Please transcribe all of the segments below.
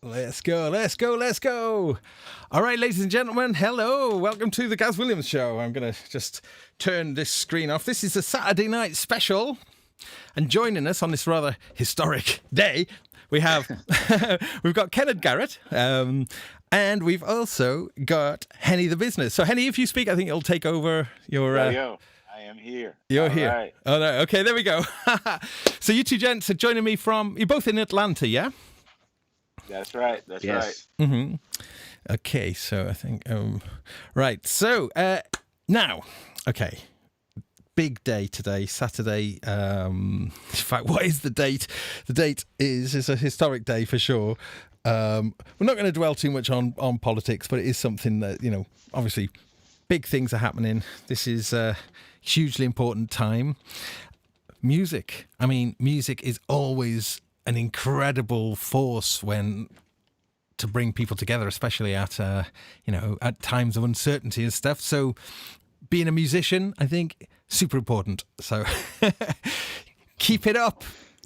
Let's go, let's go, let's go. All right, ladies and gentlemen, hello. Welcome to the Gaz Williams Show. I'm going to just turn this screen off. This is a Saturday night special. And joining us on this rather historic day, we have we've got Kennard Garrett, and we've also got Henny the Business. So, Henny, if you speak, I think it'll take over your... Yo, I am here. You're All here. Right. Oh, no. Okay, there we go. So you two gents are joining me from... You're both in Atlanta, yeah? That's right. That's Yes. right. Mm-hmm. Okay, so I think... right, so now, okay... Big day today, Saturday. In fact, what is the date? The date is a historic day for sure. We're not going to dwell too much on politics, but it is something that, you know, obviously big things are happening. This is a hugely important time. Music. I mean, music is always an incredible force to bring people together, especially at, at times of uncertainty and stuff. So being a musician, I think... super important. So keep it up,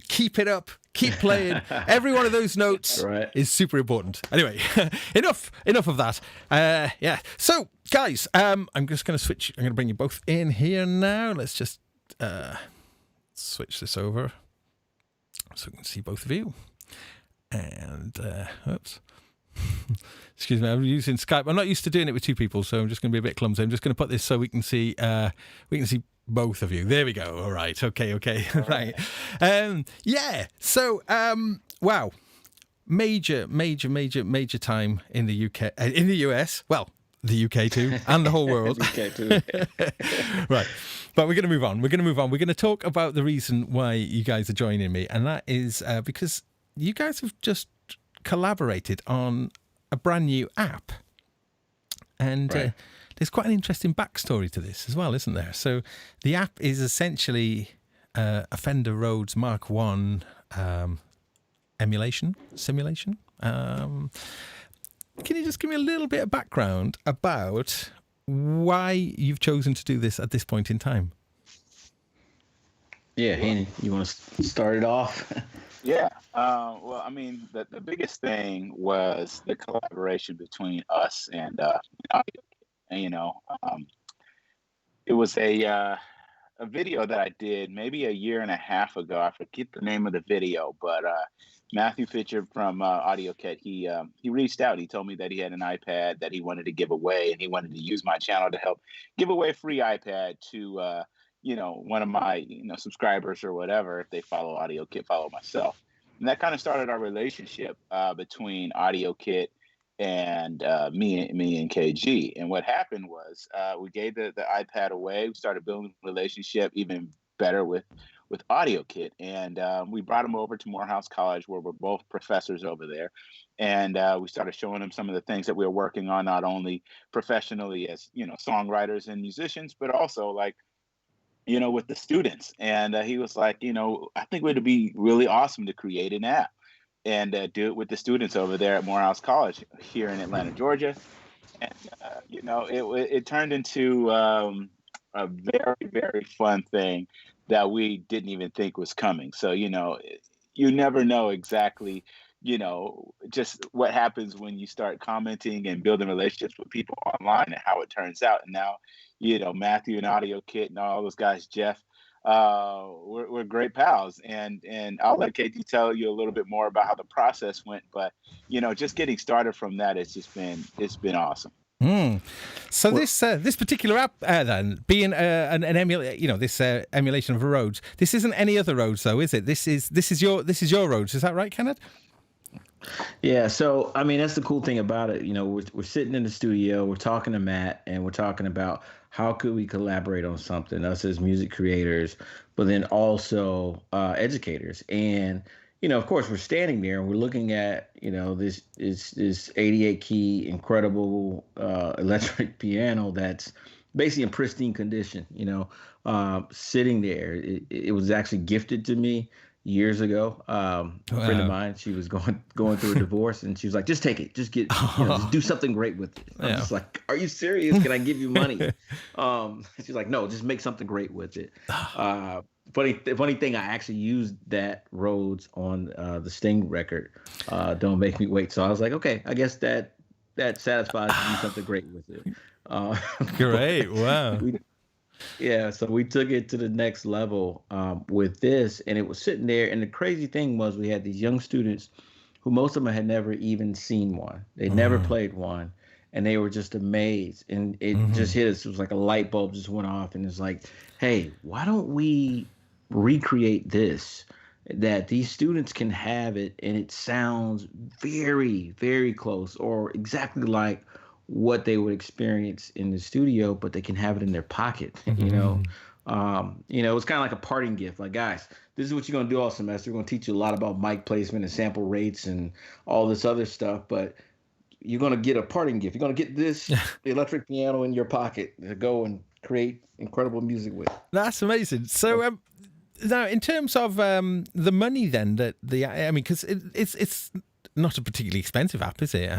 keep playing. Every one of those notes is super important. Anyway, enough of that. Yeah. So guys, I'm just going to switch. I'm going to bring you both in here now. Let's just switch this over so we can see both of you. And oops. Excuse me, I'm using Skype. I'm not used to doing it with two people, so I'm just going to be a bit clumsy. I'm just going to put this so we can see both of you. There we go. All right. Okay. Right. Yeah. So, wow. Major time in the UK, in the US. Well, the UK too, and the whole world. UK too. Right. But we're going to move on. We're going to talk about the reason why you guys are joining me, and that is because you guys have just collaborated on a brand new app, and there's quite an interesting backstory to this as well, isn't there? So the app is essentially a Fender Rhodes Mark I simulation. Can you just give me a little bit of background about why you've chosen to do this at this point in time? Yeah, Henny, you want to start it off? Yeah. Well, I mean, the biggest thing was the collaboration between us and it was a video that I did maybe a year and a half ago. I forget the name of the video, but Matthew Fitcher from AudioKit, he reached out. He told me that he had an iPad that he wanted to give away, and he wanted to use my channel to help give away a free iPad to one of my subscribers or whatever. If they follow AudioKit, follow myself. And that kind of started our relationship between AudioKit and me and KG. And what happened was we gave the iPad away. We started building a relationship even better with AudioKit. And we brought him over to Morehouse College, where we're both professors over there. And we started showing him some of the things that we were working on, not only professionally as, songwriters and musicians, but also with the students. And he was like, I think it would be really awesome to create an app and do it with the students over there at Morehouse College here in Atlanta, Georgia. And, it turned into a very, very fun thing that we didn't even think was coming. So, you never know exactly, just what happens when you start commenting and building relationships with people online and how it turns out. And now, Matthew and AudioKit and all those guys, Jeff, we're great pals. And I'll let Katie tell you a little bit more about how the process went. But, just getting started from that, it's been awesome. So this particular app, then being an emulation, this emulation of a Rhodes. This isn't any other Rhodes, though, is it? This is your Rhodes. Is that right, Kennard? Yeah. So I mean, that's the cool thing about it. We're sitting in the studio, we're talking to Matt, and we're talking about how could we collaborate on something, us as music creators, but then also educators. And of course, we're standing there and we're looking at this 88 key incredible electric piano that's basically in pristine condition. Sitting there. It was actually gifted to me years ago. A friend of mine, she was going through a divorce, and she was like, just take it, just get, just do something great with it. I'm just like, are you serious? Can I give you money? She's like, no, just make something great with it. funny thing, I actually used that Rhodes on the Sting record, "Don't Make Me Wait." So I was like, okay, I guess that satisfies to do something great with it. Great. Wow. We, yeah, so we took it to the next level with this, and it was sitting there. And the crazy thing was, we had these young students who most of them had never even seen one. They never played one, and they were just amazed. And it just hit us. It was like a light bulb just went off, and it's like, hey, why don't we recreate this? That these students can have it, and it sounds very, very close, or exactly like what they would experience in the studio, but they can have it in their pocket. It's kind of like a parting gift. Like, guys, this is what you're gonna do all semester. We're gonna teach you a lot about mic placement and sample rates and all this other stuff, but you're gonna get a parting gift. You're gonna get this electric piano in your pocket to go and create incredible music with. That's amazing. So now, in terms of the money, then because it's not a particularly expensive app, is it?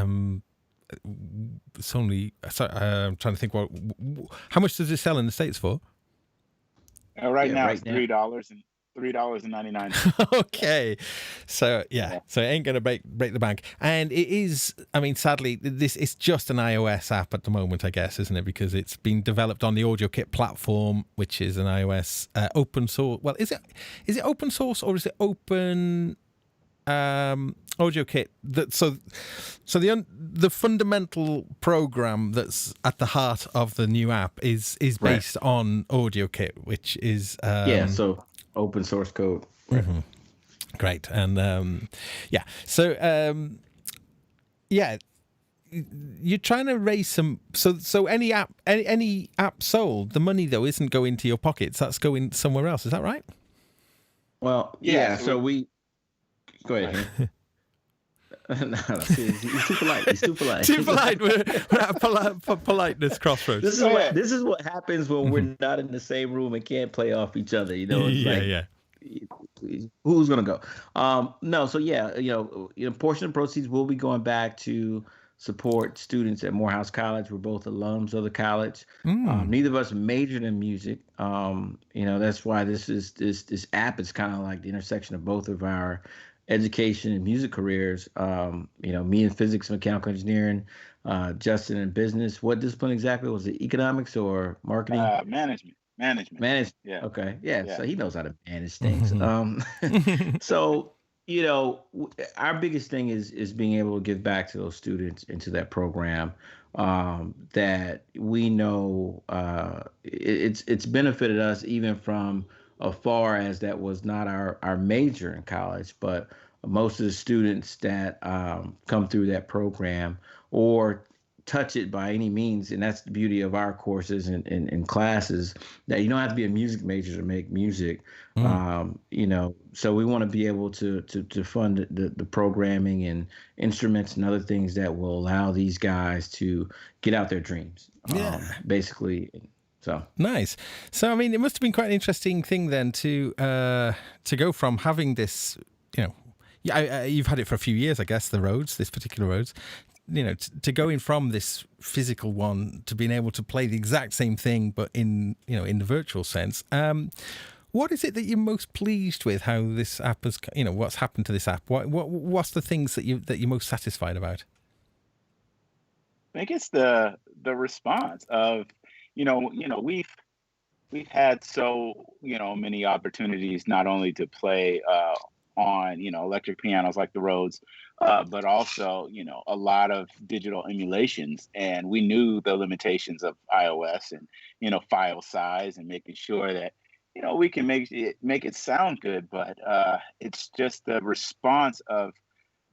It's only. I'm trying to think. How much does it sell in the States for? Right now it's $3.99. Okay, so so it ain't gonna break the bank, and it is. I mean, sadly, this is just an iOS app at the moment, I guess, isn't it? Because it's been developed on the AudioKit platform, which is an iOS open source. Well, is it open source or is it open? AudioKit. So the fundamental program that's at the heart of the new app is based on AudioKit, which is so open source code. Great. And you're trying to raise some. So any app sold, the money though isn't going to your pockets. That's going somewhere else. Is that right? Well, So we go ahead. No, he's too polite. He's too polite. Too polite. We're at a politeness crossroads. This is what happens when we're not in the same room and can't play off each other. Who's gonna go? Portion of proceeds will be going back to support students at Morehouse College. We're both alums of the college. Neither of us majored in music. That's why this app is kind of like the intersection of both of our education and music careers. Me in physics, mechanical engineering, Justin in business. What discipline exactly? Was it economics or marketing? Management. Yeah. Okay. Yeah. So he knows how to manage things. So, our biggest thing is being able to give back to those students into that program. That we know it's benefited us even from afar, as that was not our major in college, but most of the students that come through that program or touch it by any means, and that's the beauty of our courses and classes, that you don't have to be a music major to make music. So we want to be able to fund the programming and instruments and other things that will allow these guys to get out their dreams. Basically. So nice. So I mean, it must have been quite an interesting thing then to go from having this, you've had it for a few years, I guess, this particular Rhodes, to going from this physical one to being able to play the exact same thing, but in the virtual sense. What is it that you're most pleased with? How this app has, what's happened to this app? What's the things that you're most satisfied about? I think it's the response of. We've had so many opportunities not only to play on electric pianos like the Rhodes, but also a lot of digital emulations, and we knew the limitations of iOS and file size and making sure that we can make it sound good, but it's just the response of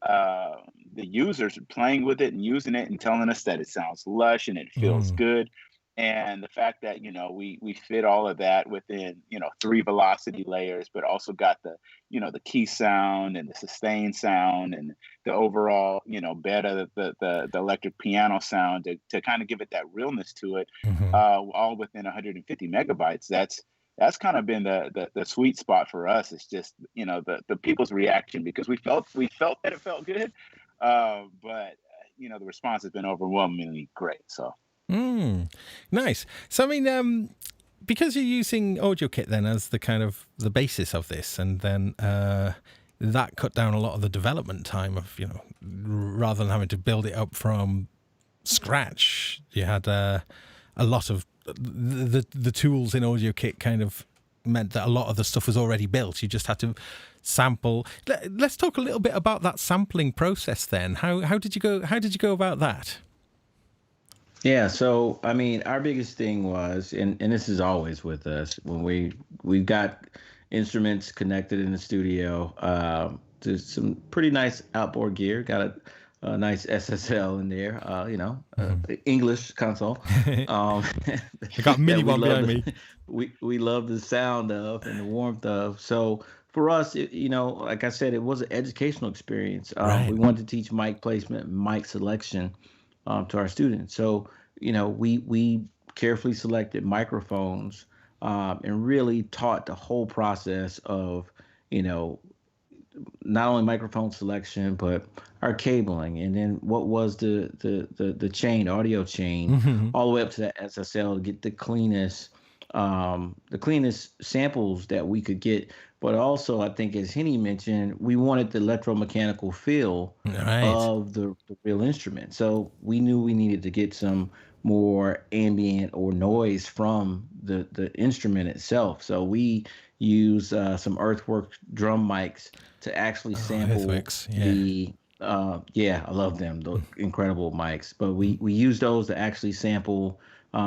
the users playing with it and using it and telling us that it sounds lush and it feels good. And the fact that, we fit all of that within, 3 velocity layers, but also got the, the key sound and the sustain sound and the overall, bed of the electric piano sound to kind of give it that realness to it, all within 150 megabytes. That's kind of been the sweet spot for us. It's just, the people's reaction, because we felt that it felt good. But, the response has been overwhelmingly great. So. Nice. So I mean, because you're using audio kit then as the kind of the basis of this, and then that cut down a lot of the development time of, rather than having to build it up from scratch, you had a lot of the tools in audio kit kind of meant that a lot of the stuff was already built. You just had to sample. Let's talk a little bit about that sampling process then. How did you go about that? Yeah, so I mean, our biggest thing was, and this is always with us, when we've got instruments connected in the studio, to some pretty nice outboard gear. Got a nice SSL in there, English console. I got a mini one behind me. We love the sound of and the warmth of. So for us, like I said, it was an educational experience. Right. We wanted to teach mic placement, mic selection to our students. So, we carefully selected microphones and really taught the whole process of, not only microphone selection, but our cabling, and then what was the chain, audio chain, all the way up to that SSL to get the cleanest samples that we could get. But also, I think, as Henny mentioned, we wanted the electromechanical feel of the real instrument. So we knew we needed to get some more ambient or noise from the instrument itself. So we use some Earthwork drum mics to actually sample the. I love them, the incredible mics. But we use those to actually sample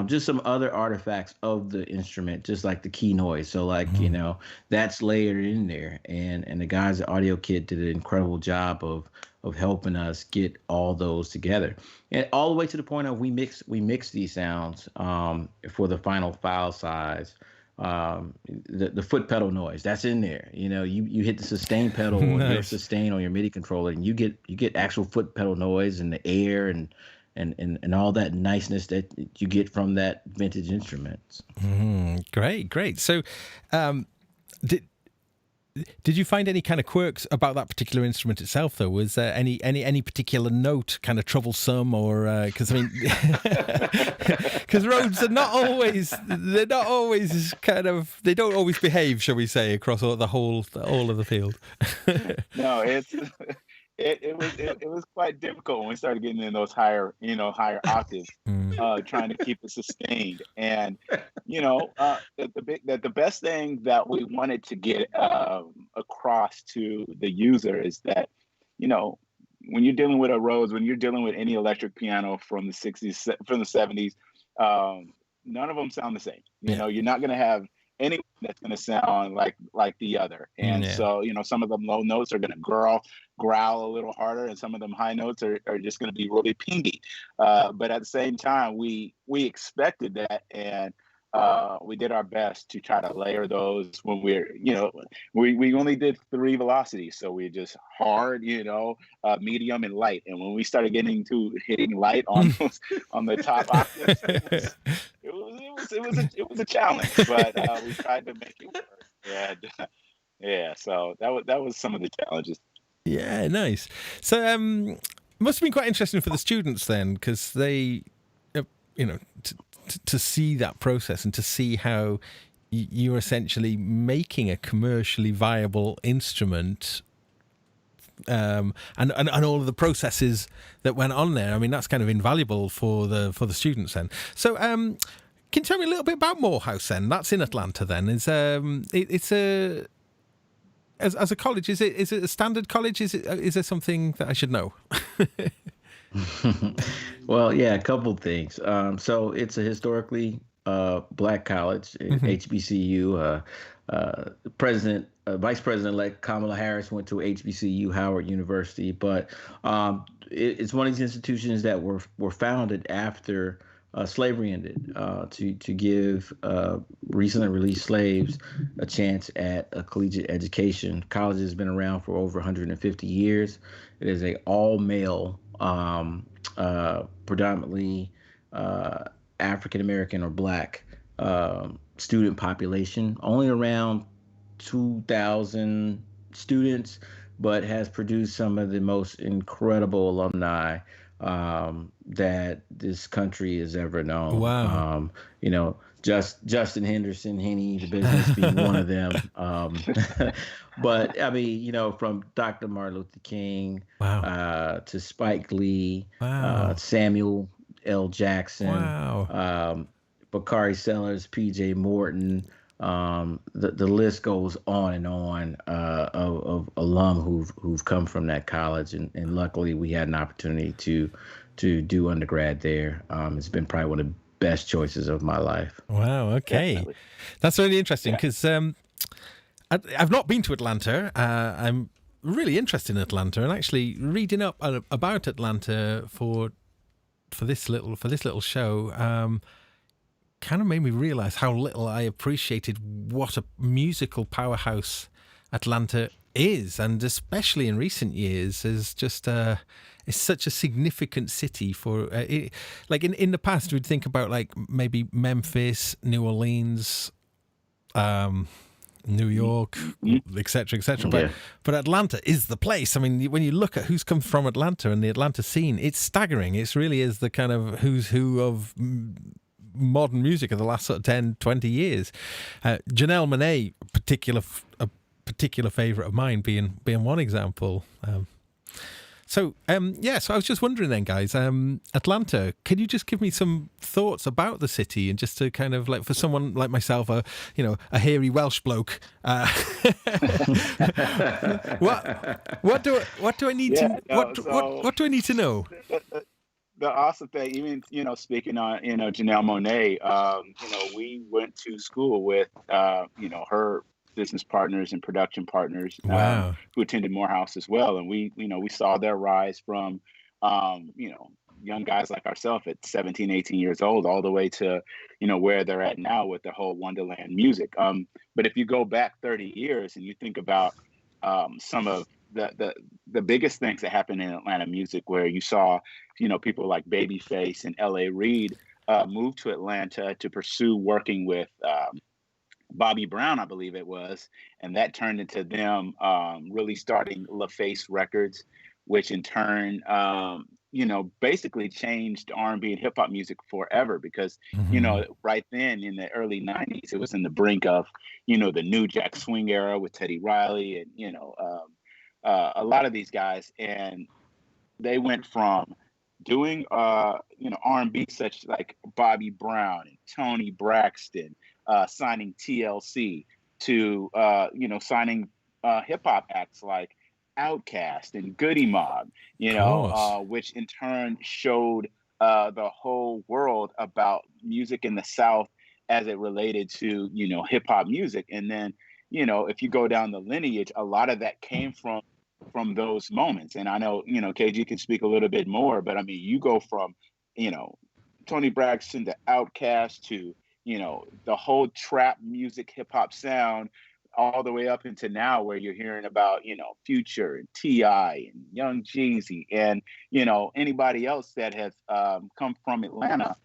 just some other artifacts of the instrument, just like the key noise. So that's layered in there. And the guys at Audio Kit did an incredible job of helping us get all those together. And all the way to the point of we mix these sounds for the final file size. The foot pedal noise that's in there. You hit the sustain pedal or your sustain on your MIDI controller, and you get actual foot pedal noise and the air and all that niceness that you get from that vintage instrument. Great. So, did you find any kind of quirks about that particular instrument itself, though? Was there any particular note kind of troublesome, or because because Rhodes are not always kind of, they don't always behave, shall we say, across all of the field. No, it was quite difficult when we started getting in those higher octaves, trying to keep it sustained. And the best thing that we wanted to get across to the user is that when you're dealing with a Rhodes, when you're dealing with any electric piano from the 60s, from the 70s, none of them sound the same. You're not going to have anyone that's going to sound like the other. And so, some of them low notes are going to growl a little harder, and some of them high notes are just going to be really pingy. But at the same time, we expected that, and we did our best to try to layer those when we only did 3 velocities. So we just hard, medium and light. And when we started getting to hitting light on the top octaves, it was a challenge, but we tried to make it work. And so that was some of the challenges. Yeah, nice. So must have been quite interesting for the students then, because they, to see that process and to see how you're essentially making a commercially viable instrument, and all of the processes that went on there. I mean, that's kind of invaluable for the students then. So, can you tell me a little bit about Morehouse then? That's in Atlanta then. It's a as a college, is it a standard college? Is there something that I should know? Well, yeah, a couple things. So it's a historically black college, HBCU. Vice President-elect Kamala Harris went to HBCU, Howard University, but it's one of these institutions that were founded after slavery ended, to give recently released slaves a chance at a collegiate education. College has been around for over 150 years. It is a all-male, predominantly African American or Black student population. Only around 2,000 students, but has produced some of the most incredible alumni that this country has ever known. Wow. Justin Henderson, Henny, the business being one of them. But I mean, from Dr. Martin Luther King Wow. to Spike Lee, Wow. Samuel L. Jackson, Wow. Bakari Sellers, P.J. Morton. The list goes on and on of alum who've come from that college, and luckily we had an opportunity to do undergrad there. It's been probably one of the best choices of my life. Wow. Okay. Definitely. That's really interesting because I've not been to Atlanta. I'm really interested in Atlanta, and actually reading up about Atlanta for this little show kind of made me realize how little I appreciated what a musical powerhouse Atlanta is, and especially in recent years is just it's such a significant city for like in the past we'd think about like maybe Memphis, New Orleans, New York, etc., etc. But Atlanta is the place. I mean, when you look at who's come from Atlanta and the Atlanta scene, it's staggering. It really is the kind of who's who of modern music of the last sort of 10, 20 years. Janelle Monáe, a particular favorite of mine, being one example. So I was just wondering then, guys, Atlanta, can you just give me some thoughts about the city, and just to kind of like, for someone like myself, a hairy Welsh bloke, what do I need what do I need to know? The awesome thing, even speaking on Janelle Monáe, we went to school with her business partners and production partners who attended Morehouse as well, and we saw their rise from young guys like ourselves at 17, 18 years old, all the way to where they're at now with the whole Wonderland music. But if you go back 30 years and you think about some of the biggest things that happened in Atlanta music, where you saw people like Babyface and L.A. Reid move to Atlanta to pursue working with Bobby Brown, I believe it was, and that turned into them really starting LaFace Records, which in turn basically changed R&B and hip hop music forever, because right then in the early 90s it was in the brink of the New Jack Swing era with Teddy Riley and a lot of these guys, and they went from doing R&B such like Bobby Brown and Tony Braxton, signing TLC, to signing hip hop acts like Outkast and Goody Mob, which in turn showed the whole world about music in the South as it related to hip hop music. And then if you go down the lineage, a lot of that came from those moments. And I know KG can speak a little bit more, but I mean, you go from Tony Braxton to Outkast to the whole trap music hip hop sound, all the way up into now where you're hearing about Future and T.I. and Young Jeezy and anybody else that has come from Atlanta.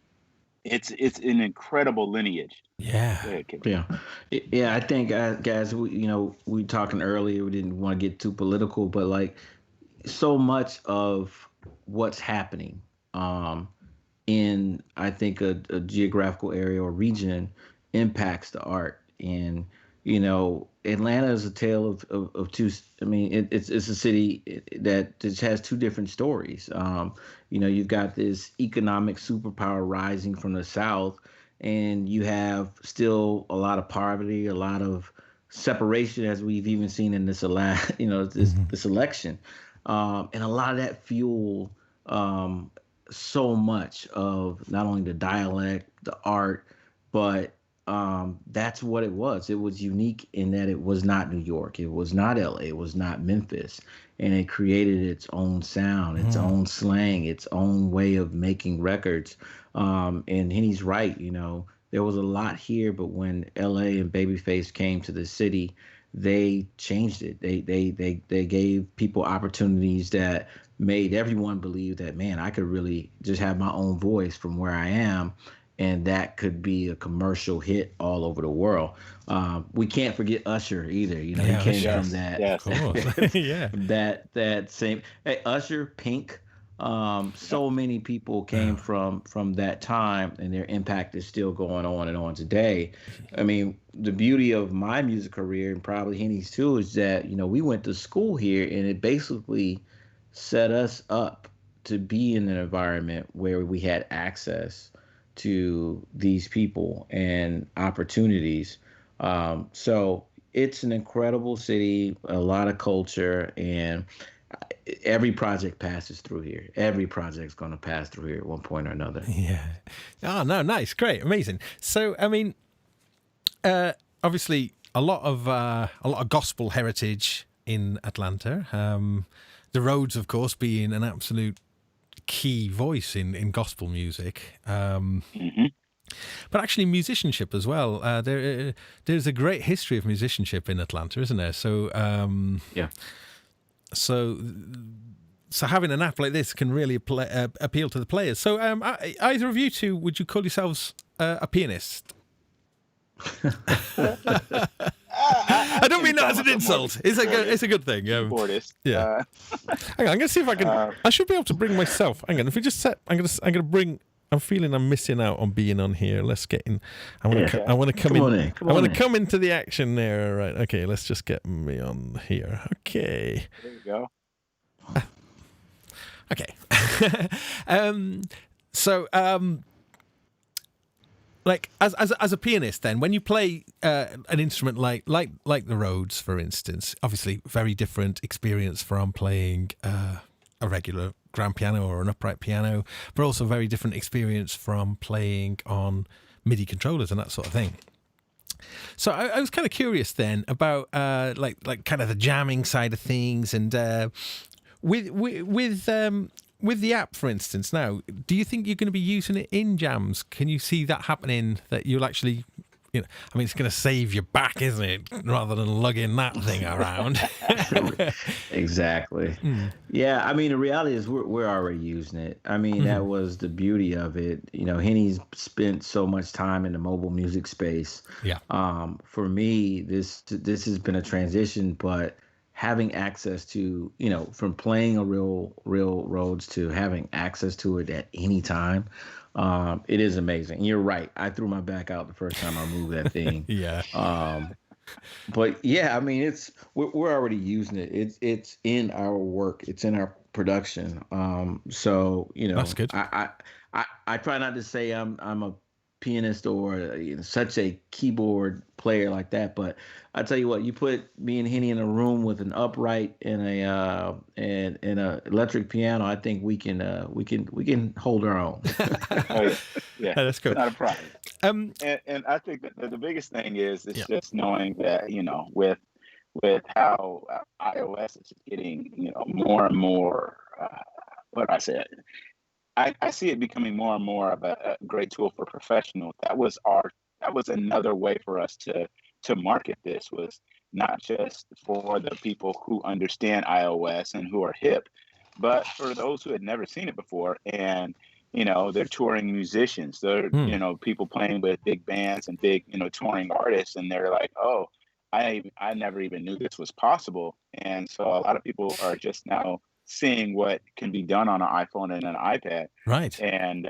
It's an incredible lineage. Yeah. I think guys, we talking earlier, we didn't want to get too political, but like so much of what's happening in I think a geographical area or region impacts the art. And Atlanta is a tale of two. I mean, it's a city that just has two different stories. You've got this economic superpower rising from the South, and you have still a lot of poverty, a lot of separation, as we've even seen in this this election, and a lot of that fuel so much of not only the dialect, the art, but that's what it was. It was unique in that it was not New York, it was not LA, it was not Memphis, and it created its own sound, its own slang, its own way of making records. And Henny's right, there was a lot here, but when LA and Babyface came to the city, they changed it. They gave people opportunities that made everyone believe that, man, I could really just have my own voice from where I am, and that could be a commercial hit all over the world. We can't forget Usher either. He came from that. Of course. Yeah. that same. Hey, Usher, Pink, So many people came from that time, and their impact is still going on and on today. I mean, the beauty of my music career, and probably Henny's too, is that we went to school here, and it basically set us up to be in an environment where we had access to these people and opportunities. So it's an incredible city, a lot of culture, and every project passes through here. Every project's going to pass through here at one point or another. Yeah. Oh, no, nice, great, amazing. So, I mean, obviously, a lot of gospel heritage in Atlanta. The Rhodes, of course, being an absolute key voice in gospel music. But actually musicianship as well. There's a great history of musicianship in Atlanta, isn't there? So yeah. So having an app like this can really appeal to the players. So either of you two, would you call yourselves a pianist? I don't mean that as an insult. It's a good thing. Keyboardist. Yeah. Hang on, I'm going to see if I can. I should be able to bring myself. Hang on, if we just set, I'm going to bring. I'm feeling I'm missing out on being on here. Let's get in. I want to come in. I want to come into the action there. Right. Okay. Let's just get me on here. Okay. There you go. Okay. Like as a pianist, then when you play an instrument like the Rhodes, for instance, obviously very different experience from playing a regular grand piano or an upright piano, but also very different experience from playing on MIDI controllers and that sort of thing. So I was kind of curious then about like kind of the jamming side of things, and with the app, for instance. Now, do you think you're going to be using it in jams? Can you see that happening? That you'll actually, I mean, it's going to save your back, isn't it? Rather than lugging that thing around. Exactly. Yeah, I mean, the reality is we're already using it. I mean, that was the beauty of it. Henny's spent so much time in the mobile music space. Yeah. For me, this has been a transition, but having access to, from playing a real Rhodes to having access to it at any time, it is amazing. And you're right. I threw my back out the first time I moved that thing. Yeah. But yeah, I mean, we're already using it. It's in our work. It's in our production. So that's good. I try not to say I'm a pianist or such a keyboard player like that, but I tell you what, you put me and Henny in a room with an upright and a electric piano, I think we can hold our own. Yeah, that's good. Not a problem. And I think that the biggest thing is just knowing that with how iOS is getting more and more. What I said. I see it becoming more and more of a great tool for professionals. That was another way for us to market this, was not just for the people who understand iOS and who are hip, but for those who had never seen it before. And they're touring musicians, they're people playing with big bands and big touring artists, and they're like, oh, I never even knew this was possible. And so a lot of people are just now seeing what can be done on an iPhone and an iPad. Right. And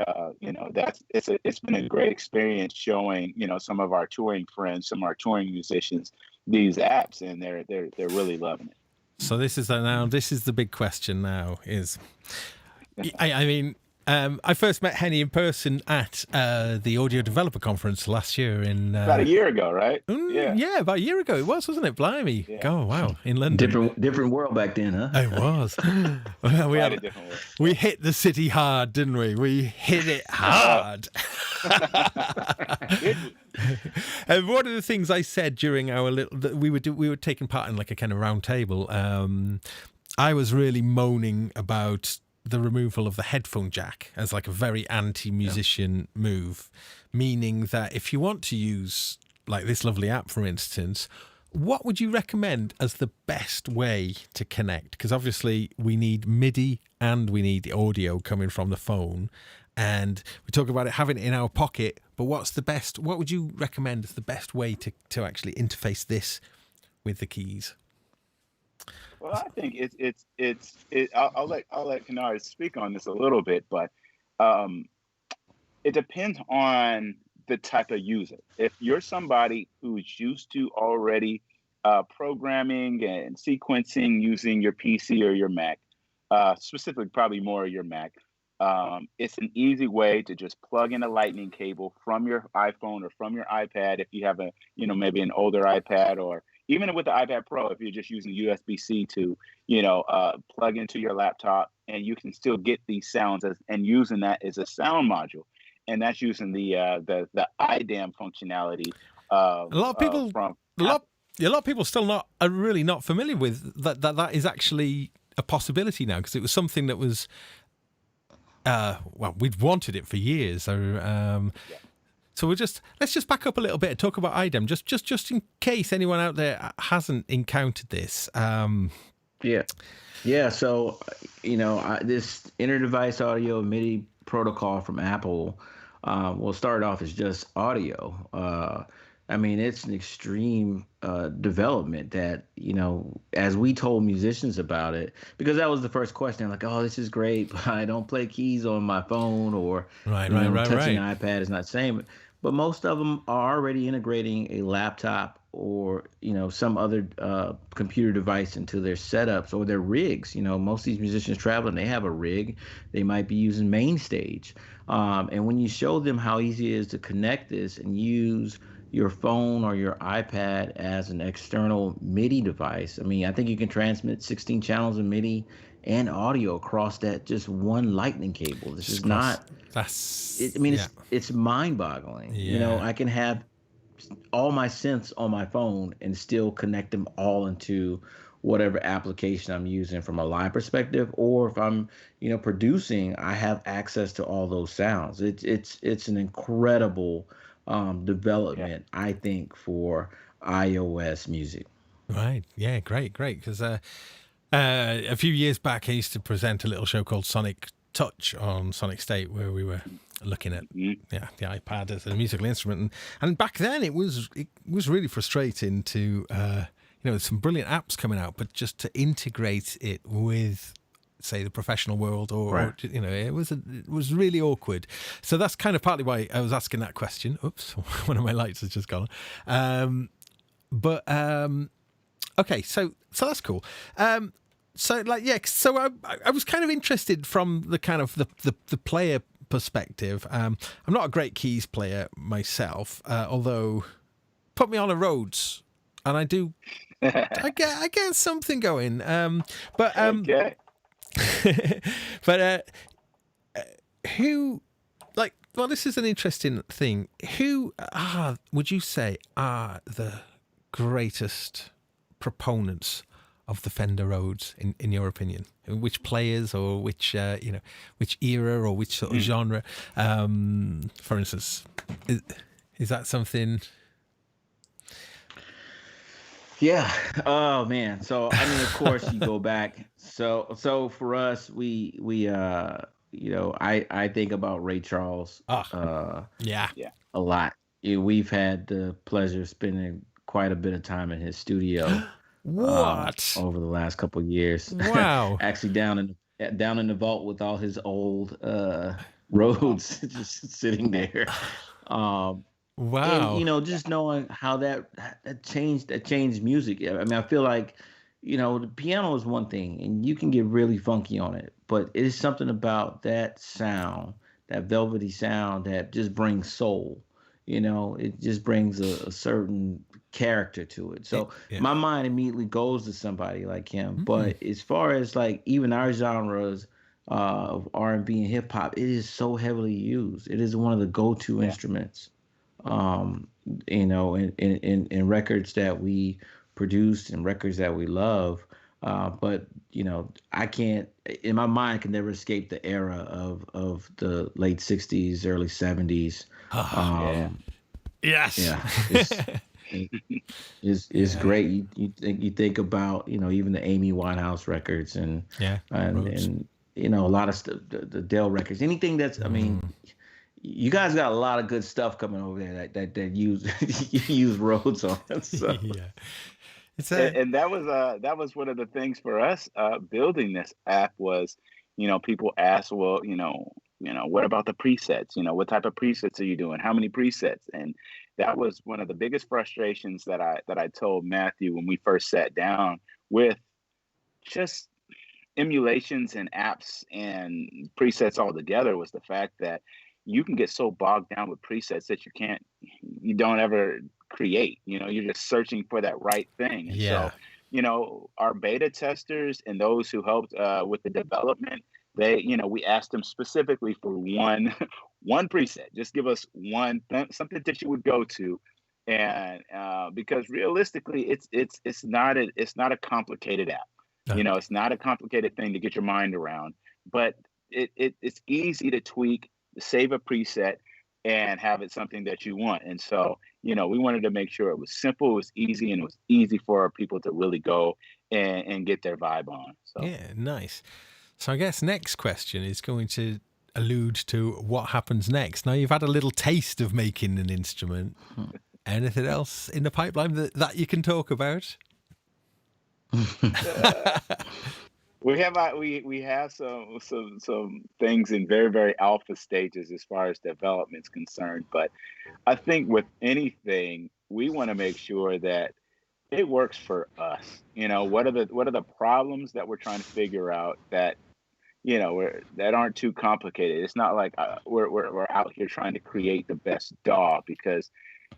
it's been a great experience showing some of our touring friends, some of our touring musicians, these apps, and they're really loving it. So this is the big question now is, I mean, I first met Henny in person at the Audio Developer Conference last year in about a year ago, right? Yeah, about a year ago it was, wasn't it? Blimey! Yeah. Oh wow, in London. Different world back then, huh? It was. We hit the city hard, didn't we? We hit it hard. And one of the things I said during our we were taking part in like a kind of round table. I was really moaning about the removal of the headphone jack as like a very anti-musician move, meaning that if you want to use like this lovely app, for instance, what would you recommend as the best way to connect? Because obviously we need MIDI and we need the audio coming from the phone, and we talk about it having it in our pocket, but what would you recommend as the best way to actually interface this with the keys? Well, I think I'll let Kennard speak on this a little bit, but um, it depends on the type of user. If you're somebody who's used to already programming and sequencing using your PC or your Mac, specifically probably more your Mac, it's an easy way to just plug in a lightning cable from your iPhone or from your iPad if you have a, maybe an older iPad, or even with the iPad Pro, if you're just using USB-C to, plug into your laptop, and you can still get these sounds and using that as a sound module. And that's using the IDAM functionality A lot of people, from a lot of people still are really not familiar with that is actually a possibility now, because it was something that was, well, we'd wanted it for years. So, so let's just back up a little bit and talk about IDEM, just in case anyone out there hasn't encountered this. Yeah. So, this inter-device audio MIDI protocol from Apple will start off as just audio. I mean, it's an extreme development that, as we told musicians about it, because that was the first question, like, oh, this is great, but I don't play keys on my phone, or touching an iPad is not the same. But most of them are already integrating a laptop or, some other computer device into their setups or their rigs. Most of these musicians traveling, they have a rig. They might be using MainStage. And when you show them how easy it is to connect this and use your phone or your iPad as an external MIDI device, I mean, I think you can transmit 16 channels of MIDI and audio across that just one lightning cable. This is not. It's mind-boggling. Yeah. I can have all my synths on my phone and still connect them all into whatever application I'm using from a live perspective, or if I'm, producing, I have access to all those sounds. It's an incredible development, I think, for iOS music. Right. Yeah. Great. Because a few years back, I used to present a little show called Sonic Touch on Sonic State, where we were looking at the iPad as a musical instrument, and back then it was really frustrating to some brilliant apps coming out, but just to integrate it with, say, the professional world, or it was really awkward. So that's kind of partly why I was asking that question. Oops, one of my lights has just gone. Okay, so that's cool. So I was kind of interested from the kind of the player perspective. I'm not a great keys player myself, although put me on a Rhodes and I do. I get something going. Okay. But who, well, this is an interesting thing. Who would you say are the greatest proponents of the Fender Rhodes in your opinion? Which players, or which which era, or which sort of genre? For instance, is that something? Yeah. Oh man. So I mean, of course, you go back. So for us, we I think about Ray Charles. A lot. We've had the pleasure of spending quite a bit of time in his studio. What? Over the last couple of years. Wow. Actually down in the vault with all his old Rhodes just sitting there. Wow. And just knowing how that changed music. I mean, I feel like, the piano is one thing and you can get really funky on it, but it is something about that sound, that velvety sound, that just brings soul. It just brings a certain character to it. So my mind immediately goes to somebody like him. Mm-hmm. But as far as even our genres of R&B and hip hop, it is so heavily used. It is one of the go-to instruments. In records that we produced and records that we love. But I can't, in my mind, can never escape the era of the late 60s, early 70s. Yes. Yeah. It's great. You think about, even the Amy Winehouse records and a lot of stuff, the Dell records, anything that's, I mean, you guys got a lot of good stuff coming over there that use Rhodes on. So. It's And that was one of the things for us building this app was, people ask, well, what about the presets? What type of presets are you doing? How many presets? And that was one of the biggest frustrations that I told Matthew when we first sat down with just emulations and apps and presets all together, was the fact that you can get so bogged down with presets that you don't ever create. You're just searching for that right thing. And yeah. so, our beta testers and those who helped with the development, we asked them specifically for one one preset. Just give us something that you would go to. And because realistically, it's not a complicated app. No. It's not a complicated thing to get your mind around, but it's easy to tweak, save a preset, and have it something that you want. And so, we wanted to make sure it was simple, it was easy, and it was easy for our people to really go and get their vibe on. So Yeah, nice. So I guess next question is going to allude to what happens next. Now you've had a little taste of making an instrument. Anything else in the pipeline that you can talk about? we have some things in very, very alpha stages as far as development's concerned. But I think with anything, we want to make sure that it works for us. What are the problems that we're trying to figure out that that aren't too complicated. It's not like we're out here trying to create the best DAW because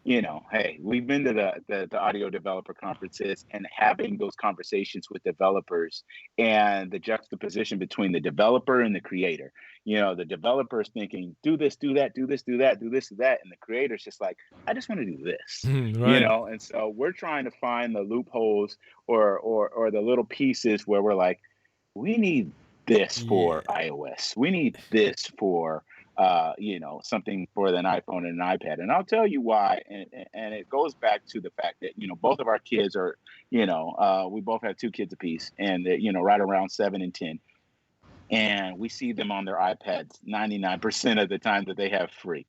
hey, we've been to the audio developer conferences and having those conversations with developers and the juxtaposition between the developer and the creator. The developer is thinking, do this, do that, do this, do that, do this, do that. And the creator's just like, I just want to do this, right. And so we're trying to find the loopholes or the little pieces where we're like, we need this for iOS. We need this for something for an iPhone and an iPad. And I'll tell you why. And it goes back to the fact that, both of our kids are, we both have 2 kids apiece and they're, right around 7 and 10. And we see them on their iPads 99% of the time that they have free.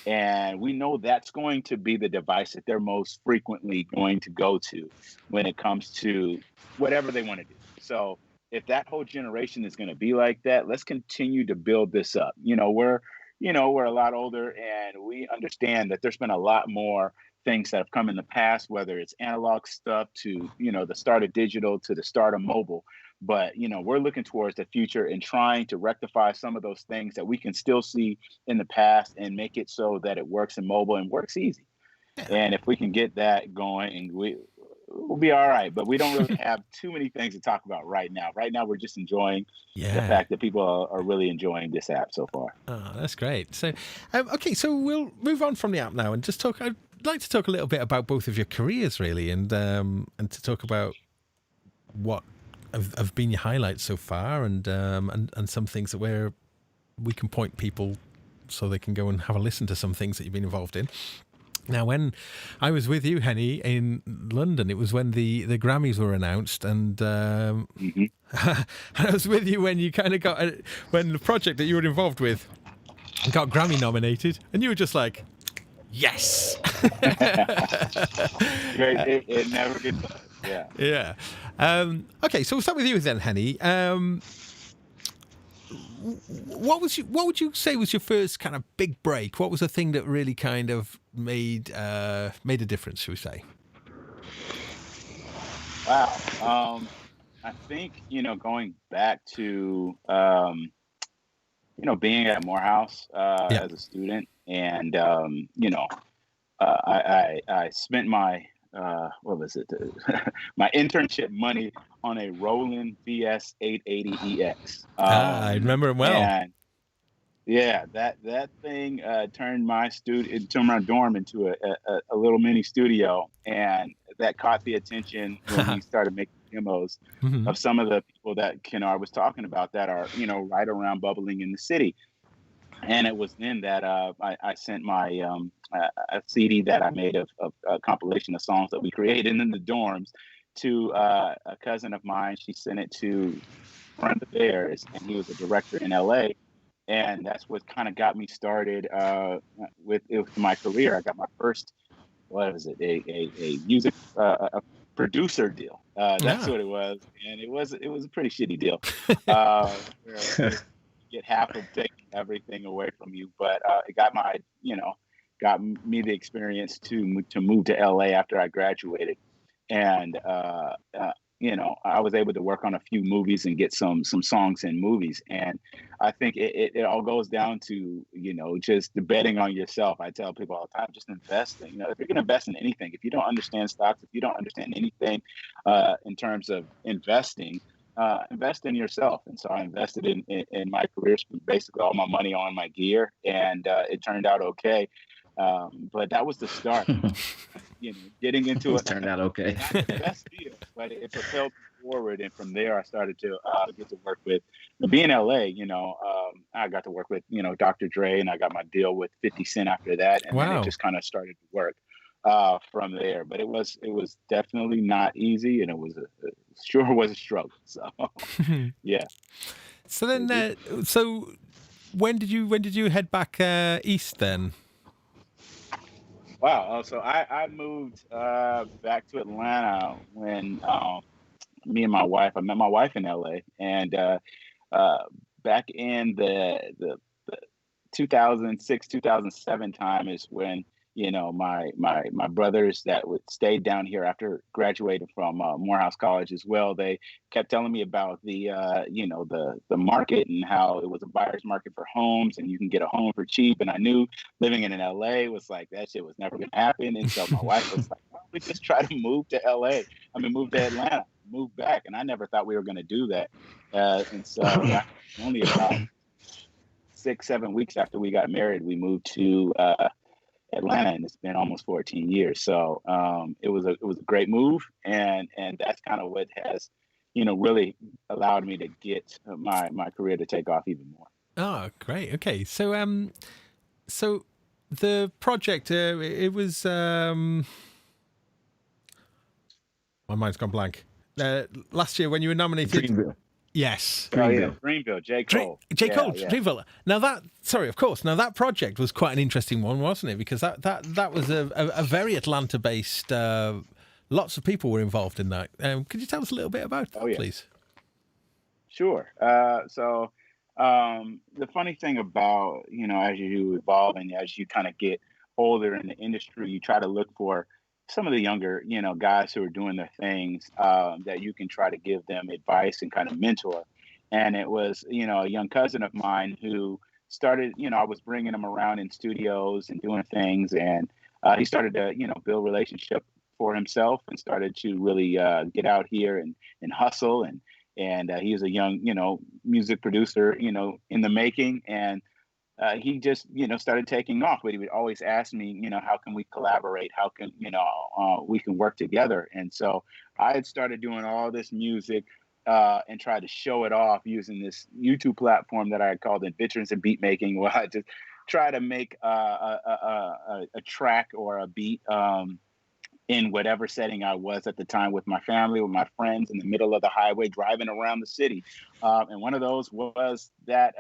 And we know that's going to be the device that they're most frequently going to go to when it comes to whatever they want to do. So if that whole generation is going to be like that, let's continue to build this up. We're a lot older and we understand that there's been a lot more things that have come in the past, whether it's analog stuff to, the start of digital to the start of mobile. But, we're looking towards the future and trying to rectify some of those things that we can still see in the past and make it so that it works in mobile and works easy. And if we can get that going, we'll be all right. But we don't really have too many things to talk about right now. Right now, we're just enjoying the fact that people are really enjoying this app so far. Oh, that's great. So, okay, so we'll move on from the app now and just talk. I'd like to talk a little bit about both of your careers, really, and to talk about what have been your highlights so far, and some things that where we can point people so they can go and have a listen to some things that you've been involved in. Now, when I was with you, Henny, in London, it was when the Grammys were announced, and and I was with you when you kind of when the project that you were involved with got Grammy nominated, and you were just like, yes. It never gets done. Yeah. Okay, so we'll start with you then, Henny. What would you say was your first kind of big break? What was the thing that really kind of made a difference, should we say? Wow. I think, going back to, being at Morehouse as a student, and, I spent my what was it? My internship money on a Roland VS 880EX. I remember it well. And yeah, that thing turned my dorm into a little mini studio, and that caught the attention when we started making demos of some of the people that Kennard was talking about that are right around bubbling in the city. And it was then that I sent my a CD that I made of a compilation of songs that we created in the dorms to a cousin of mine. She sent it to a friend of theirs, and he was a director in LA. And that's what kind of got me started with my career. I got my first, what was it, a music, a producer deal. That's what it was, and it was a pretty shitty deal. Where you get half of taking everything away from you, but it got got me the experience to move to LA after I graduated, and I was able to work on a few movies and get some songs in movies. And I think it all goes down to, just betting on yourself. I tell people all the time, just invest. If you're going to invest in anything, if you don't understand stocks, if you don't understand anything in terms of investing, invest in yourself. And so I invested in my career, spent basically all my money on my gear, and it turned out okay. But that was the start. Getting into it turned out okay. Not the best deal, but it propelled me forward, and from there I started to get to work with. Being in LA, I got to work with Dr. Dre, and I got my deal with 50 Cent after that, and then it just kind of started to work from there. But it was definitely not easy, and it was a struggle. So yeah. So then, so when did you head back east then? Wow. So I moved back to Atlanta when me and my wife, I met my wife in LA, and back in the 2006, 2007 time is when, my brothers that stayed down here after graduating from Morehouse College as well, they kept telling me about the market and how it was a buyer's market for homes and you can get a home for cheap. And I knew living in LA was like, that shit was never going to happen. And so my wife was like, why don't we just try to move to move to Atlanta, move back. And I never thought we were going to do that. And so only about 6-7 weeks after we got married, we moved to Atlanta, and it's been almost 14 years. So it was a great move, and that's kind of what has, really allowed me to get my career to take off even more. Oh, great. Okay, so so the project it was my mind's gone blank. Last year when you were nominated. Dreamville. Yes. Dreamville, J. Cole. J. Cole, Dreamville. Now of course, that project was quite an interesting one, wasn't it? Because that was a very Atlanta-based, lots of people were involved in that. Could you tell us a little bit about that, please? Sure. So the funny thing about, as you evolve and as you kind of get older in the industry, you try to look for some of the younger, guys who are doing their things that you can try to give them advice and kind of mentor. And it was, a young cousin of mine who started, I was bringing him around in studios and doing things. And he started to, build relationship for himself and started to really get out here and hustle. And he was a young, music producer, in the making. And he just, started taking off, but he would always ask me, how can we collaborate? How can, we can work together? And so I had started doing all this music and tried to show it off using this YouTube platform that I had called Adventures in Beat Making, where I just try to make a track or a beat in whatever setting I was at the time with my family, with my friends in the middle of the highway, driving around the city. And one of those was that,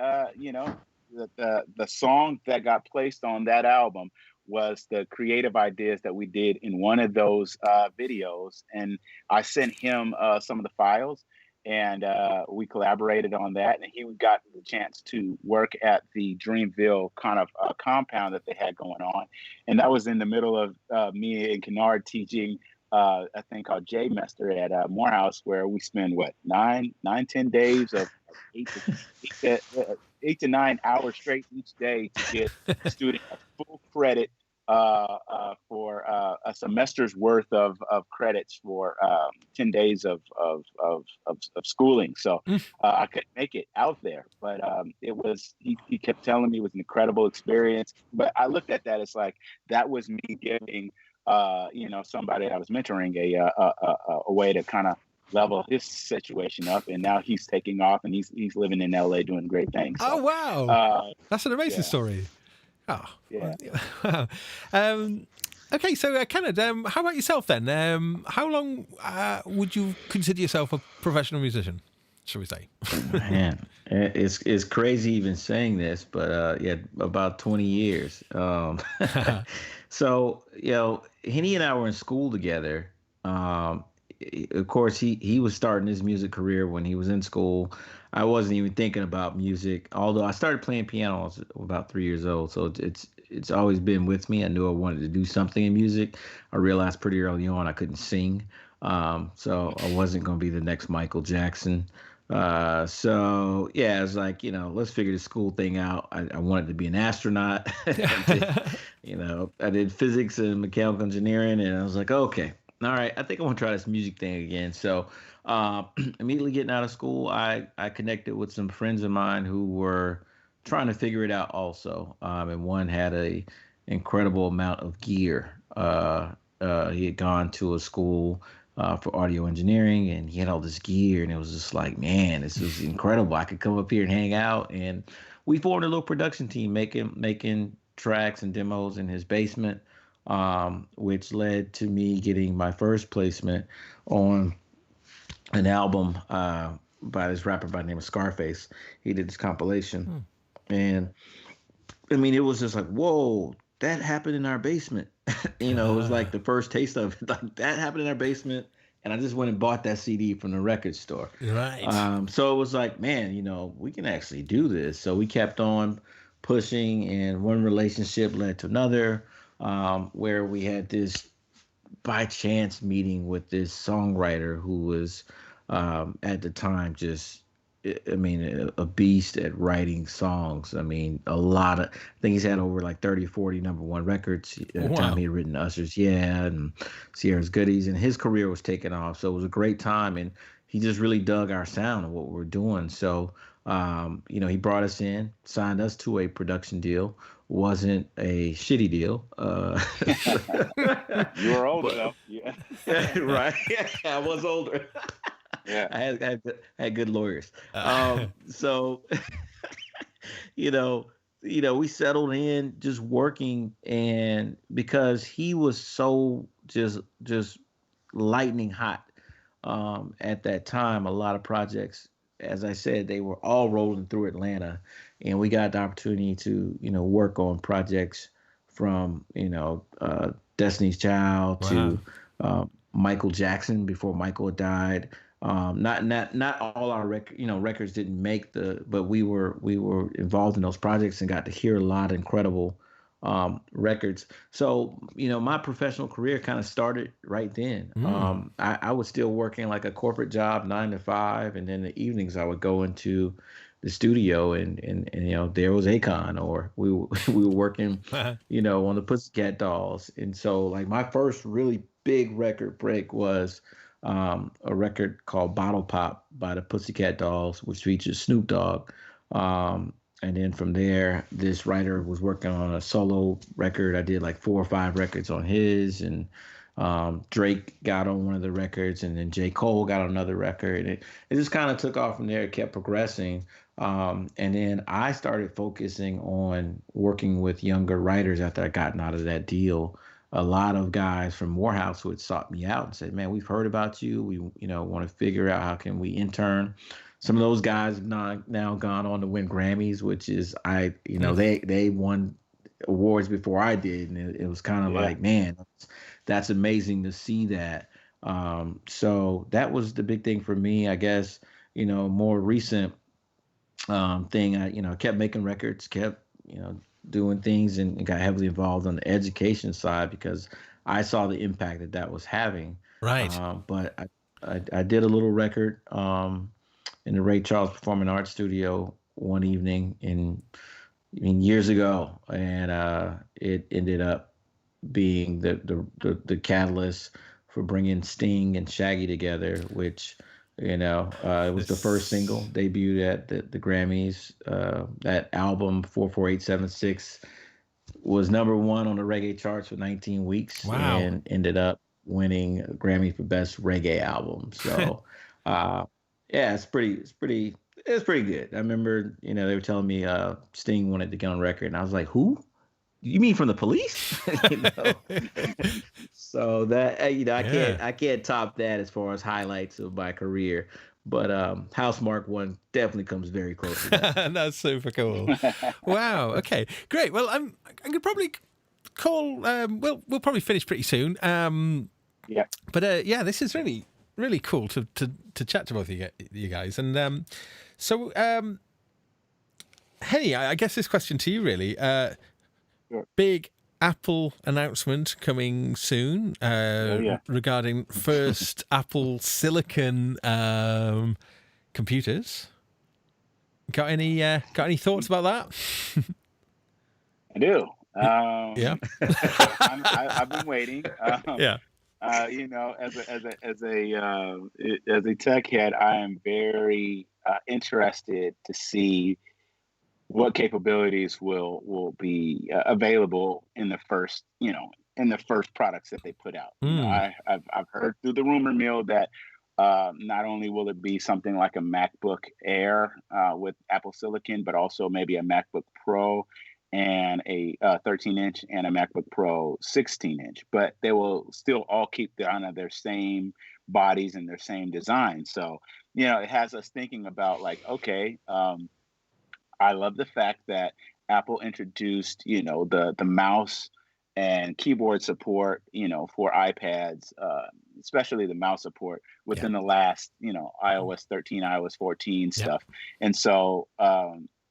the song that got placed on that album was the creative ideas that we did in one of those videos. And I sent him some of the files, and we collaborated on that. And he got the chance to work at the Dreamville kind of compound that they had going on. And that was in the middle of me and Kennard teaching a thing called J-Mester at Morehouse, where we spend 10 days of 8 to 9 hours straight each day to get a student a full credit for a semester's worth of credits for 10 days of schooling. So I couldn't make it out there, but it was, he kept telling me it was an incredible experience. But I looked at that as like, that was me giving, somebody I was mentoring a way to kind of level his situation up, and now he's taking off and he's living in LA doing great things. So, oh wow, that's an amazing story. Oh yeah. Wow. Okay, so Kennard, how about yourself then? How long would you consider yourself a professional musician, shall we say? Man, it's crazy even saying this, but about 20 years. So Henny and I were in school together. of course, he was starting his music career when he was in school. I wasn't even thinking about music, although I started playing piano when I was about 3 years old. So it's always been with me. I knew I wanted to do something in music. I realized pretty early on I couldn't sing, so I wasn't going to be the next Michael Jackson. So yeah, it's like, let's figure the school thing out. I wanted to be an astronaut. I did physics and mechanical engineering, and I was like, okay, all right, I think I want to try this music thing again. So immediately getting out of school, I connected with some friends of mine who were trying to figure it out also. And one had a incredible amount of gear. He had gone to a school for audio engineering, and he had all this gear, and it was just like, man, this is incredible. I could come up here and hang out, and we formed a little production team making tracks and demos in his basement, which led to me getting my first placement on an album by this rapper by the name of Scarface. He did this compilation, and I mean, it was just like, whoa, that happened in our basement. It was like the first taste of it. Like, that happened in our basement, and I just went and bought that CD from the record store. Right. So it was like, man, we can actually do this. So we kept on pushing, and one relationship led to another, where we had this by chance meeting with this songwriter who was at the time just, I mean, a beast at writing songs. I mean, I think he's had over like 30, 40 number one records. At the time he had written Usher's Yeah and Sierra's Goodies, and his career was taking off. So it was a great time, and he just really dug our sound and what we're doing. So, he brought us in, signed us to a production deal. Wasn't a shitty deal. You were older, though. Yeah. Right. I was older. Yeah. I had good lawyers. So, we settled in just working, and because he was so just lightning hot at that time, a lot of projects, as I said, they were all rolling through Atlanta, and we got the opportunity to, work on projects from, Destiny's Child to Michael Jackson before Michael had died. Not all our records didn't make but we were involved in those projects and got to hear a lot of incredible records. So, my professional career kind of started right then. I was still working like a corporate job, 9 to 5. And then the evenings I would go into the studio and there was Akon, or we were working, on the Pussycat Dolls. And so like my first really big record break was a record called Bottle Pop by the Pussycat Dolls, which features Snoop Dogg. And then from there, this writer was working on a solo record. I did like 4 or 5 records on his, and Drake got on one of the records, and then J. Cole got on another record. It just kind of took off from there. It kept progressing. And then I started focusing on working with younger writers after I gotten out of that deal. A lot of guys from Morehouse who had sought me out and said, man, we've heard about you. We, want to figure out how can we intern. Some of those guys have now gone on to win Grammys, which is, they won awards before I did. And it was kind of like, man, that's amazing to see that. So that was the big thing for me, I guess. More recent thing, I kept making records, kept, doing things, and got heavily involved on the education side because I saw the impact that was having. Right. But I did a little record in the Ray Charles Performing Arts Studio one evening years ago, and it ended up being the catalyst for bringing Sting and Shaggy together, which it was the first single debuted at the Grammys. That album 44876 was number 1 on the reggae charts for 19 weeks. Wow. And ended up winning a Grammy for best reggae album. So it's pretty good. I remember, they were telling me Sting wanted to get on record, and I was like, who? You mean from the Police? So that I can't top that as far as highlights of my career. But House Mark 1 definitely comes very close to that. That's super cool. Wow. Okay. Great. Well, I could probably call. We'll probably finish pretty soon. Yeah. But this is really really cool to chat to both of you guys. And Henny, I guess this question to you really. Sure. Big Apple announcement coming soon regarding first Apple Silicon computers. Got any thoughts about that? I do. Yeah. I've been waiting. Yeah. As a tech head, I am very interested to see what capabilities will be available in the first products that they put out. I've heard through the rumor mill that not only will it be something like a MacBook Air with Apple Silicon, but also maybe a MacBook Pro and a 13-inch and a MacBook Pro 16-inch. But they will still all keep their same bodies and their same design. So, it has us thinking about like, okay, I love the fact that Apple introduced, the mouse and keyboard support, for iPads, especially the mouse support within the last, iOS 13, iOS 14 stuff. And so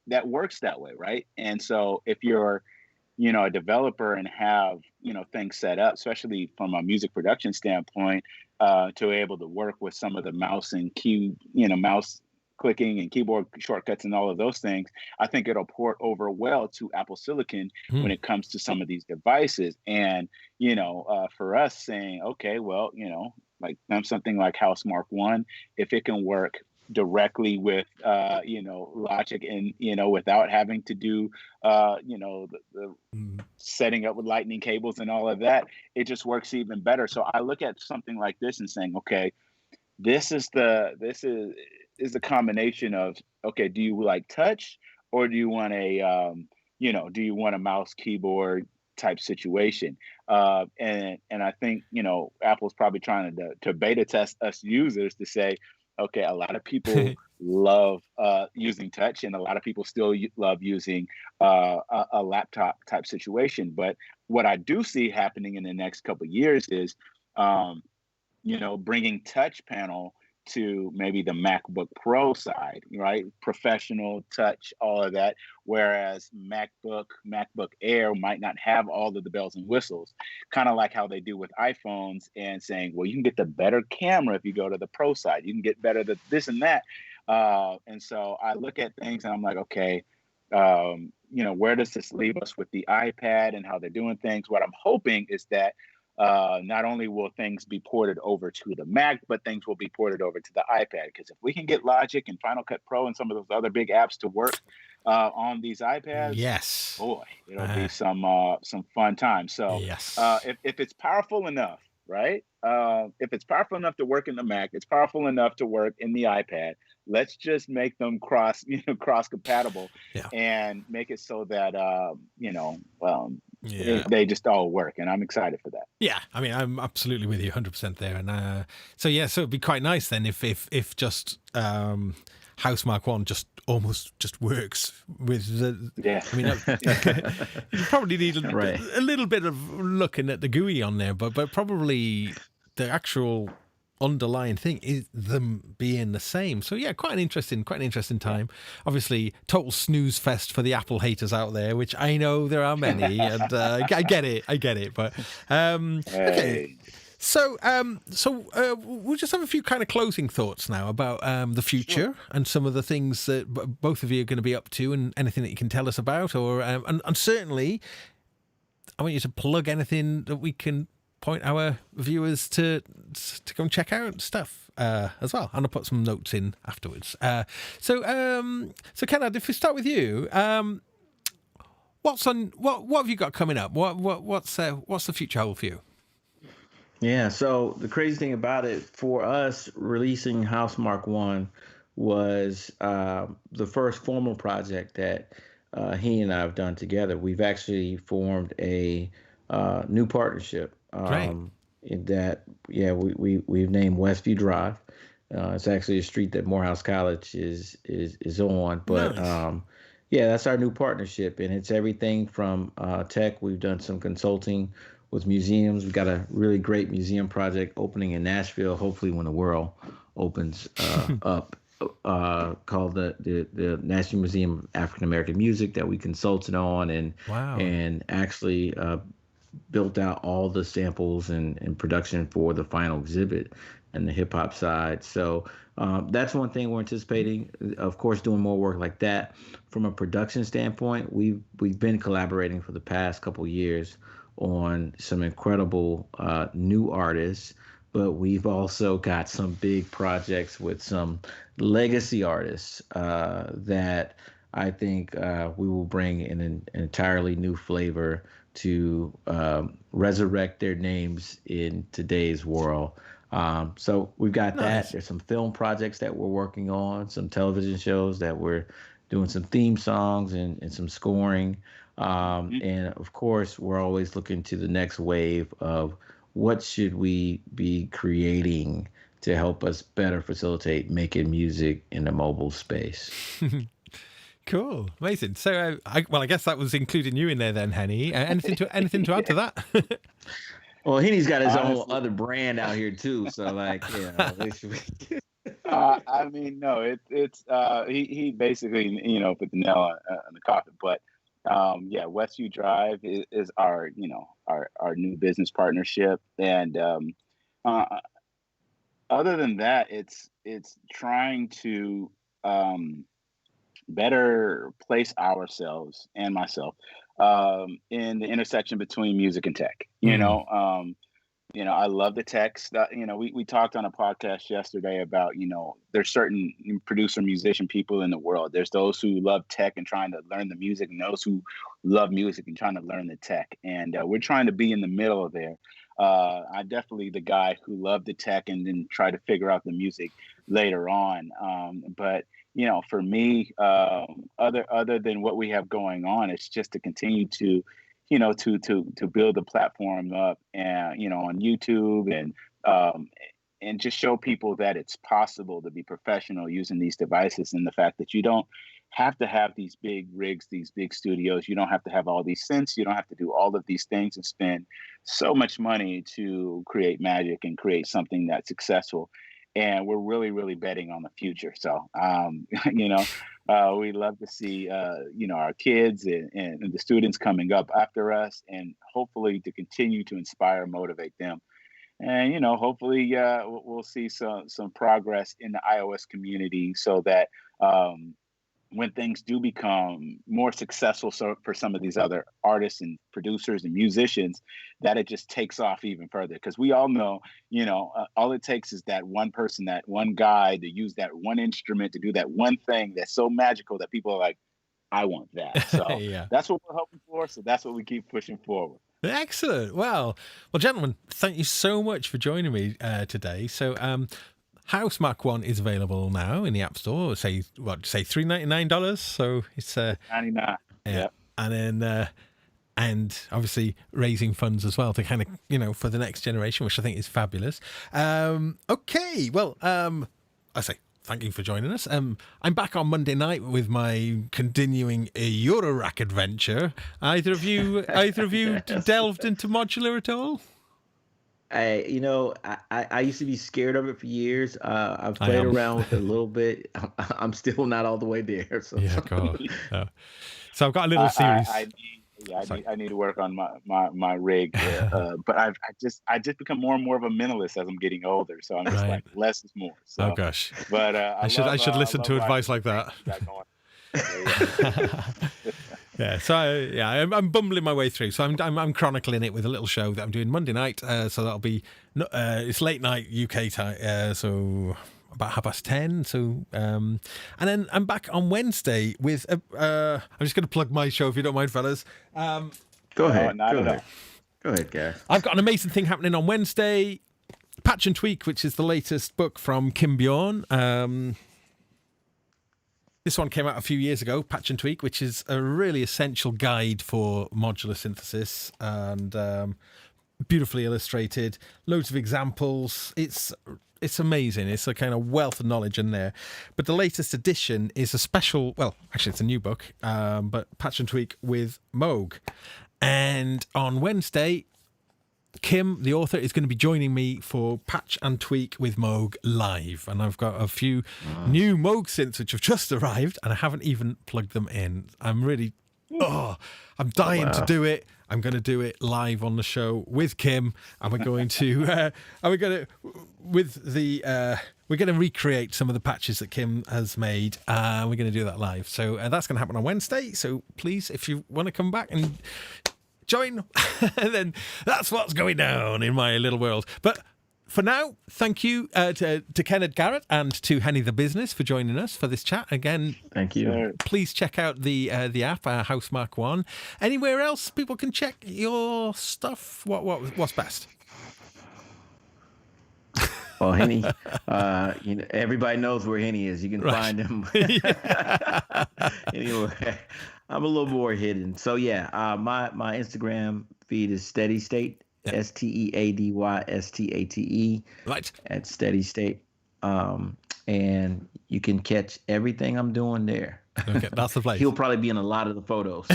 that works that way, right? And so if you're, a developer and have, things set up, especially from a music production standpoint, to be able to work with some of the mouse and mouse clicking and keyboard shortcuts and all of those things, I think it'll port over well to Apple Silicon when it comes to some of these devices. And, for us saying, okay, well, like something like Housemarque One, if it can work directly with, Logic and, without having to do, the setting up with lightning cables and all of that, it just works even better. So I look at something like this and saying, okay, this is the combination of, okay, do you like touch or do you want a mouse keyboard type situation? And I think, Apple's probably trying to beta test us users to say, okay, a lot of people love using touch and a lot of people still love using a laptop type situation. But what I do see happening in the next couple of years is, bringing touch panel to maybe the MacBook Pro side, right? Professional touch, all of that. Whereas MacBook Air might not have all of the bells and whistles, kind of like how they do with iPhones and saying, well, you can get the better camera if you go to the Pro side. You can get better this and that. And so I look at things and I'm like, okay, where does this leave us with the iPad and how they're doing things? What I'm hoping is that not only will things be ported over to the Mac, but things will be ported over to the iPad. Because if we can get Logic and Final Cut Pro and some of those other big apps to work on these iPads, yes, boy, it'll be some fun time. So if it's powerful enough, right? If it's powerful enough to work in the Mac, it's powerful enough to work in the iPad. Let's just make them cross compatible and make it so that they just all work, and I'm excited for that. Yeah, I mean, I'm absolutely with you 100% there, and so it'd be quite nice then if just Housemarque One just almost just works with the. Yeah, I mean, you probably need a little bit of looking at the GUI on there, but probably the actual underlying thing is them being the same. So yeah, quite an interesting time. Obviously, total snooze fest for the Apple haters out there, which I know there are many, and I get it. But okay, so we'll just have a few kind of closing thoughts now about the future and some of the things that both of you are going to be up to, and anything that you can tell us about, or and certainly, I want you to plug anything that we can point our viewers to go and check out stuff as well, and I'll put some notes in afterwards. So Kennard, if we start with you, what have you got coming up? What's the future hold for you? Yeah, so the crazy thing about it for us, releasing Housemarque One was the first formal project that he and I have done together. We've actually formed a new partnership. In that, we've named Westview Drive. It's actually a street that Morehouse College is on. But nice. That's our new partnership, and it's everything from tech. We've done some consulting with museums. We've got a really great museum project opening in Nashville, hopefully when the world opens up, called the National Museum of African American Music, that we consulted on and actually built out all the samples and production for the final exhibit and the hip hop side. So that's one thing we're anticipating. Of course, doing more work like that. From a production standpoint, we've been collaborating for the past couple years on some incredible new artists, but we've also got some big projects with some legacy artists that I think we will bring in an entirely new flavor to resurrect their names in today's world. So we've got that. There's some film projects that we're working on, some television shows that we're doing some theme songs and some scoring. And of course, we're always looking to the next wave of what should we be creating to help us better facilitate making music in the mobile space. Cool, amazing. So, I guess that was including you in there then, Henny. Anything to add to that? Well, Henny's got his own other brand out here too. So, like, I mean, no, it's he basically put the nail on the coffin. But Westview Drive is our our new business partnership, and other than that, it's trying to better place ourselves and myself in the intersection between music and tech. I love the tech stuff. We talked on a podcast yesterday about, there's certain producer musician people in the world. There's those who love tech and trying to learn the music, and those who love music and trying to learn the tech. And we're trying to be in the middle of there. I'm definitely the guy who loved the tech and then try to figure out the music later on. But for me, other than what we have going on, it's just to continue to, to build the platform up and, on YouTube and just show people that it's possible to be professional using these devices, and the fact that you don't have to have these big rigs, these big studios. You don't have to have all these synths. You don't have to do all of these things and spend so much money to create magic and create something that's successful. And we're really, really betting on the future. So, we love to see, our kids and the students coming up after us, and hopefully to continue to inspire, motivate them. And, hopefully we'll see some progress in the iOS community, so that when things do become more successful for some of these other artists and producers and musicians, that it just takes off even further. Because we all know, all it takes is that one person, that one guy to use that one instrument, to do that one thing that's so magical that people are like, I want that. So That's what we're hoping for. So that's what we keep pushing forward. Excellent. Well, gentlemen, thank you so much for joining me today. So, House Mark 1 is available now in the App Store. Say $399. So it's $99. Yeah. And then and obviously raising funds as well to kind of for the next generation, which I think is fabulous. Okay. Well, I say thank you for joining us. I'm back on Monday night with my continuing Eurorack adventure. Either of you delved into modular at all? I used to be scared of it for years. I've played around with it a little bit. I'm still not all the way there. So. Yeah, God. So I've got a little series. I need to work on my rig, but I just become more and more of a minimalist as I'm getting older. So I'm just like, less is more. So, oh gosh. But I should listen to advice like that. Yeah, so I'm bumbling my way through. So I'm chronicling it with a little show that I'm doing Monday night. So that'll be it's late night UK time. So about 10:30. So and then I'm back on Wednesday with I'm just going to plug my show if you don't mind, fellas. Go ahead. Go ahead, Gareth. I've got an amazing thing happening on Wednesday. Patch and Tweak, which is the latest book from Kim Bjorn. This one came out a few years ago, Patch and Tweak, which is a really essential guide for modular synthesis, and beautifully illustrated, loads of examples. It's amazing. It's a kind of wealth of knowledge in there. But the latest edition is a special, well, actually it's a new book, but Patch and Tweak with Moog. And on Wednesday, Kim, the author, is going to be joining me for Patch and Tweak with Moog live. And I've got a few new Moog synths which have just arrived, and I haven't even plugged them in. I'm really, I'm dying to do it. I'm going to do it live on the show with Kim, and we're going to, we're going to recreate some of the patches that Kim has made. We're going to do that live. So that's going to happen on Wednesday. So please, if you want to come back and join, then that's what's going down in my little world. But for now, thank you to Kennard Garrett and to Henny the Business for joining us for this chat. Again, thank you. Please check out the app, Housemark One. Anywhere else people can check your stuff? What's best? Well, Henny, everybody knows where Henny is. You can find him anywhere. I'm a little more hidden. So yeah, my Instagram feed is Steady State. SteadyState. Right. At Steady State. And you can catch everything I'm doing there. Okay, that's the place. He'll probably be in a lot of the photos.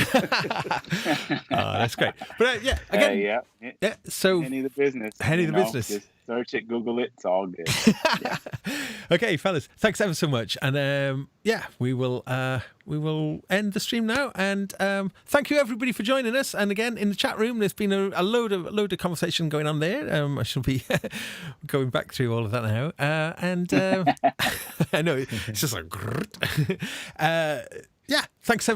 That's great. But again, so Henny the Business. Business. Just search it, Google it. It's all good. Okay, fellas, thanks ever so much. And we will end the stream now. And thank you everybody for joining us. And again, in the chat room, there's been a load of conversation going on there. I shall be going back through all of that now. I know it's just like thanks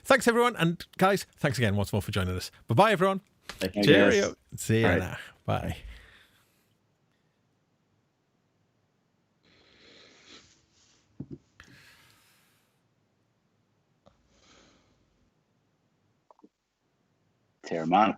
thanks everyone, and guys, thanks again once more for joining us. Bye everyone. Thank you. Cheerio. See you now. Bye. Terramana.